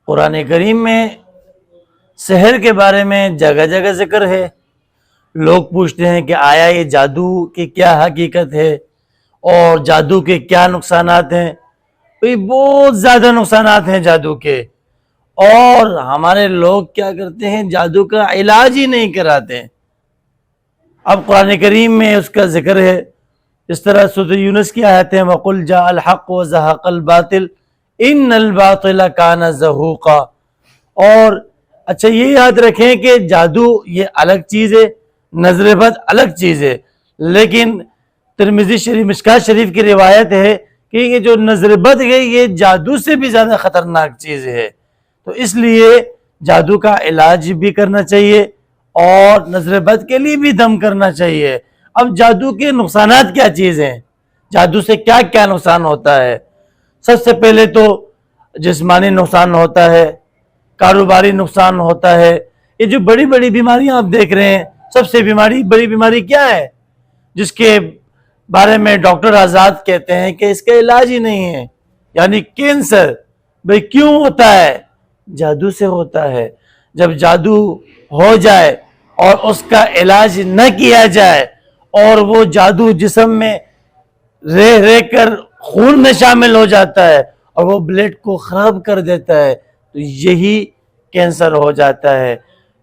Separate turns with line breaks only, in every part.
قرآن کریم میں سحر کے بارے میں جگہ جگہ ذکر ہے۔ لوگ پوچھتے ہیں کہ آیا یہ جادو کی کیا حقیقت ہے اور جادو کے کیا نقصانات ہیں؟ بہت زیادہ نقصانات ہیں جادو کے، اور ہمارے لوگ کیا کرتے ہیں، جادو کا علاج ہی نہیں کراتے۔ اب قرآن کریم میں اس کا ذکر ہے، اس طرح سورۃ یونس کی آیتیں وَقُلْ جَاءَ الْحَقُّ وَزَهَقَ الْبَاطِلُ إِنَّ الْبَاطِلَ كَانَ زَهُوقًا۔ اور اچھا یہ یاد رکھیں کہ جادو یہ الگ چیز ہے، نظر بد الگ چیز ہے، لیکن ترمذی شریف مشکوٰۃ شریف کی روایت ہے کہ یہ جو نظر بد ہے یہ جادو سے بھی زیادہ خطرناک چیز ہے، تو اس لیے جادو کا علاج بھی کرنا چاہیے اور نظر بد کے لیے بھی دم کرنا چاہیے۔ اب جادو کے نقصانات کیا چیز ہیں، جادو سے کیا کیا نقصان ہوتا ہے؟ سب سے پہلے تو جسمانی نقصان ہوتا ہے، کاروباری نقصان ہوتا ہے۔ یہ جو بڑی بڑی بیماریاں آپ دیکھ رہے ہیں، سب سے بڑی بیماری کیا ہے جس کے بارے میں ڈاکٹر آزاد کہتے ہیں کہ اس کا علاج ہی نہیں ہے، یعنی کینسر۔ بھئی کیوں ہوتا ہے؟ جادو سے ہوتا ہے۔ جب جادو ہو جائے اور اس کا علاج نہ کیا جائے اور وہ جادو جسم میں رہ کر خون میں شامل ہو جاتا ہے اور وہ بلڈ کو خراب کر دیتا ہے، تو یہی کینسر ہو جاتا ہے۔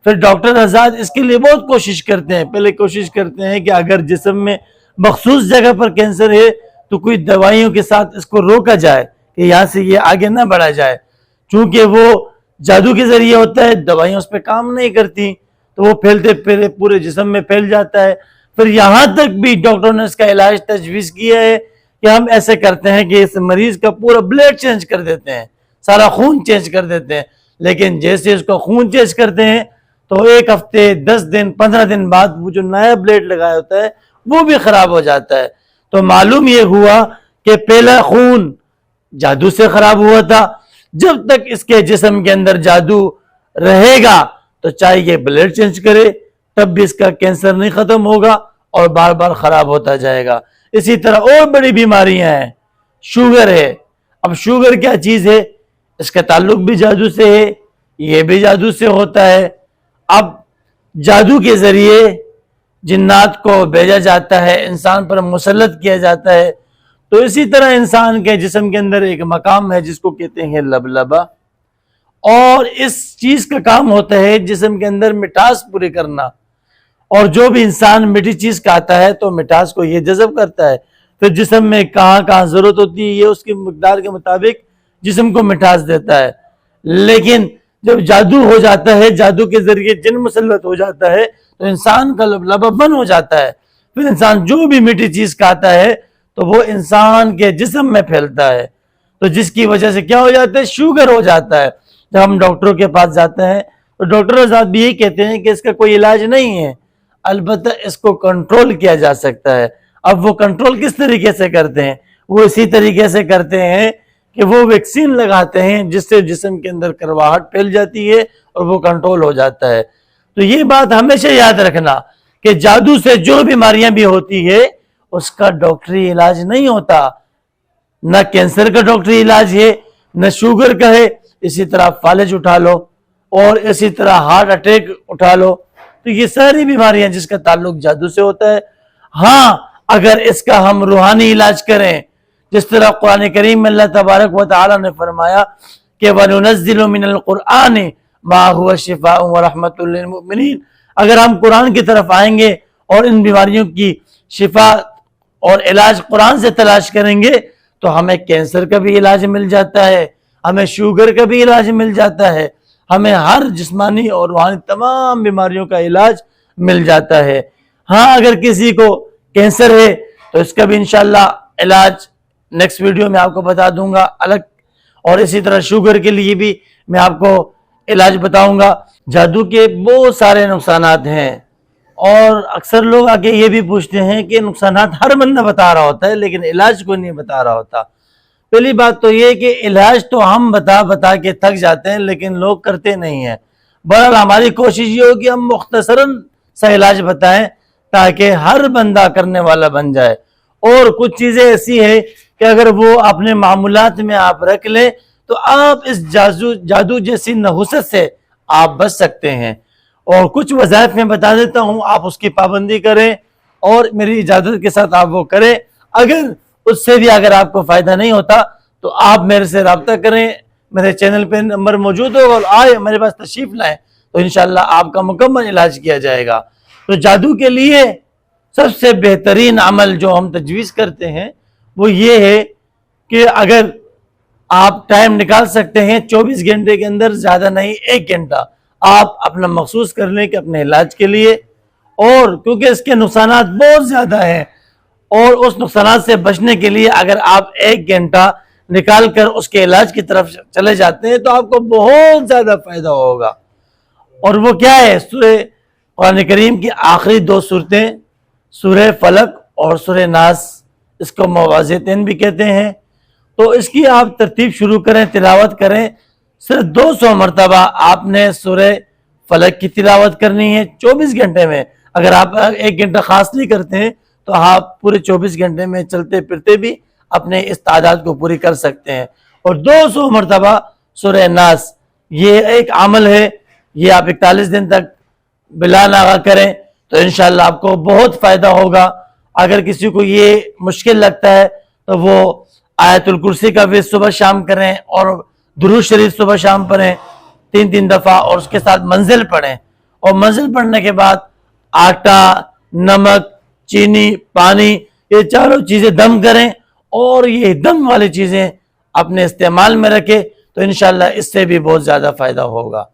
پھر ڈاکٹر آزاد اس کے لیے بہت کوشش کرتے ہیں، پہلے کوشش کرتے ہیں کہ اگر جسم میں مخصوص جگہ پر کینسر ہے تو کوئی دوائیوں کے ساتھ اس کو روکا جائے کہ یہاں سے یہ آگے نہ بڑھا جائے، چونکہ وہ جادو کے ذریعے ہوتا ہے، دوائیاں اس پہ کام نہیں کرتی تو وہ پھیلتے پورے جسم میں پھیل جاتا ہے۔ پھر یہاں تک بھی ڈاکٹروں نے اس کا علاج تجویز کیا ہے کہ ہم ایسے کرتے ہیں کہ اس مریض کا پورا بلڈ چینج کر دیتے ہیں، سارا خون چینج کر دیتے ہیں، لیکن جیسے اس کا خون چینج کرتے ہیں تو 1 ہفتے 10 دن 15 دن بعد وہ جو نیا بلیڈ لگایا ہوتا ہے وہ بھی خراب ہو جاتا ہے۔ تو معلوم یہ ہوا کہ پہلا خون جادو سے خراب ہوا تھا۔ جب تک اس کے جسم کے اندر جادو رہے گا تو چاہے یہ بلیڈ چینج کرے تب بھی اس کا کینسر نہیں ختم ہوگا اور بار بار خراب ہوتا جائے گا۔ اسی طرح اور بڑی بیماریاں ہیں، شوگر ہے۔ اب شوگر کیا چیز ہے؟ اس کا تعلق بھی جادو سے ہے، یہ بھی جادو سے ہوتا ہے۔ اب جادو کے ذریعے جنات کو بھیجا جاتا ہے، انسان پر مسلط کیا جاتا ہے، تو اسی طرح انسان کے جسم کے اندر ایک مقام ہے جس کو کہتے ہیں لبلبہ، اور اس چیز کا کام ہوتا ہے جسم کے اندر مٹھاس پوری کرنا، اور جو بھی انسان میٹھی چیز کھاتا ہے تو مٹھاس کو یہ جذب کرتا ہے۔ پھر جسم میں کہاں کہاں ضرورت ہوتی ہے یہ اس کی مقدار کے مطابق جسم کو مٹھاس دیتا ہے۔ لیکن جب جادو ہو جاتا ہے، جادو کے ذریعے جن مسلط ہو جاتا ہے تو انسان کا لبلبہ بند ہو جاتا ہے۔ پھر انسان جو بھی میٹھی چیز کھاتا ہے تو وہ انسان کے جسم میں پھیلتا ہے، تو جس کی وجہ سے کیا ہو جاتا ہے؟ شوگر ہو جاتا ہے۔ جب ہم ڈاکٹروں کے پاس جاتے ہیں تو ڈاکٹر آزاد بھی یہی کہتے ہیں کہ اس کا کوئی علاج نہیں ہے، البتہ اس کو کنٹرول کیا جا سکتا ہے۔ اب وہ کنٹرول کس طریقے سے کرتے ہیں؟ وہ اسی طریقے سے کرتے ہیں کہ وہ ویکسین لگاتے ہیں جس سے جسم کے اندر کرواہٹ پھیل جاتی ہے اور وہ کنٹرول ہو جاتا ہے۔ تو یہ بات ہمیشہ یاد رکھنا کہ جادو سے جو بیماریاں بھی ہوتی ہے اس کا ڈاکٹری علاج نہیں ہوتا، نہ کینسر کا ڈاکٹری علاج ہے، نہ شوگر کا ہے۔ اسی طرح فالج اٹھا لو اور اسی طرح ہارٹ اٹیک اٹھا لو، تو یہ ساری بیماریاں جس کا تعلق جادو سے ہوتا ہے۔ ہاں اگر اس کا ہم روحانی علاج کریں، جس طرح قرآن کریم میں اللہ تبارک و تعالی نے فرمایا کہ وَنُنَزِّلُ مِنَ الْقُرْآنِ مَا هُوَ شِفَاءٌ وَرَحْمَةٌ لِلْمُؤْمِنِينَ۔ اگر ہم قرآن کی طرف آئیں گے اور ان بیماریوں کی شفا اور علاج قرآن سے تلاش کریں گے تو ہمیں کینسر کا بھی علاج مل جاتا ہے، ہمیں شوگر کا بھی علاج مل جاتا ہے، ہمیں ہر جسمانی اور روحانی تمام بیماریوں کا علاج مل جاتا ہے۔ ہاں اگر کسی کو کینسر ہے تو اس کا بھی انشاءاللہ علاج نیکسٹ ویڈیو میں آپ کو بتا دوں گا الگ، اور اسی طرح شوگر کے لیے بھی میں آپ کو علاج بتاؤں گا۔ جادو کے بہت سارے نقصانات ہیں، اور اکثر لوگ آگے یہ بھی پوچھتے ہیں کہ نقصانات ہر بندہ بتا رہا ہوتا ہے لیکن علاج کو نہیں بتا رہا ہوتا۔ پہلی بات تو یہ کہ علاج تو ہم بتا کے تھک جاتے ہیں لیکن لوگ کرتے نہیں ہیں۔ بہرحال ہماری کوشش یہ ہو کہ ہم مختصراً سا علاج بتائیں تاکہ ہر بندہ کرنے والا بن جائے، اور کچھ چیزیں ایسی ہیں کہ اگر وہ اپنے معمولات میں آپ رکھ لیں تو آپ اس جادو جیسی نحوست سے آپ بچ سکتے ہیں۔ اور کچھ وظائف میں بتا دیتا ہوں، آپ اس کی پابندی کریں اور میری اجازت کے ساتھ آپ وہ کریں۔ اگر اس سے بھی اگر آپ کو فائدہ نہیں ہوتا تو آپ میرے سے رابطہ کریں، میرے چینل پہ نمبر موجود ہوگا، اور آئے میرے پاس تشریف لائیں تو انشاءاللہ آپ کا مکمل علاج کیا جائے گا۔ تو جادو کے لیے سب سے بہترین عمل جو ہم تجویز کرتے ہیں وہ یہ ہے کہ اگر آپ ٹائم نکال سکتے ہیں 24 گھنٹے کے اندر، زیادہ نہیں 1 گھنٹہ آپ اپنا مخصوص کر لیں کہ اپنے علاج کے لیے، اور کیونکہ اس کے نقصانات بہت زیادہ ہیں، اور اس نقصانات سے بچنے کے لیے اگر آپ 1 گھنٹہ نکال کر اس کے علاج کی طرف چلے جاتے ہیں تو آپ کو بہت زیادہ فائدہ ہوگا۔ اور وہ کیا ہے؟ سورہ قرآن کریم کی آخری 2 سورتیں، سورہ فلق اور سورہ ناس، اس کو موعظتین بھی کہتے ہیں۔ تو اس کی آپ ترتیب شروع کریں، تلاوت کریں۔ صرف 200 مرتبہ آپ نے سورہ فلق کی تلاوت کرنی ہے 24 گھنٹے میں۔ اگر آپ 1 گھنٹہ خاص نہیں کرتے ہیں تو آپ پورے 24 گھنٹے میں چلتے پھرتے بھی اپنے اس تعداد کو پوری کر سکتے ہیں۔ اور 200 مرتبہ سورہ ناس، یہ ایک عمل ہے، یہ آپ 41 دن تک بلا ناغہ کریں تو انشاءاللہ آپ کو بہت فائدہ ہوگا۔ اگر کسی کو یہ مشکل لگتا ہے تو وہ آیت الکرسی کا بھی صبح شام کریں، اور درود شریف صبح شام پڑھیں 3 دفعہ، اور اس کے ساتھ منزل پڑھیں، اور منزل پڑھنے کے بعد آٹا، نمک، چینی، پانی، یہ چاروں چیزیں دم کریں، اور یہ دم والی چیزیں اپنے استعمال میں رکھیں تو انشاءاللہ اس سے بھی بہت زیادہ فائدہ ہوگا۔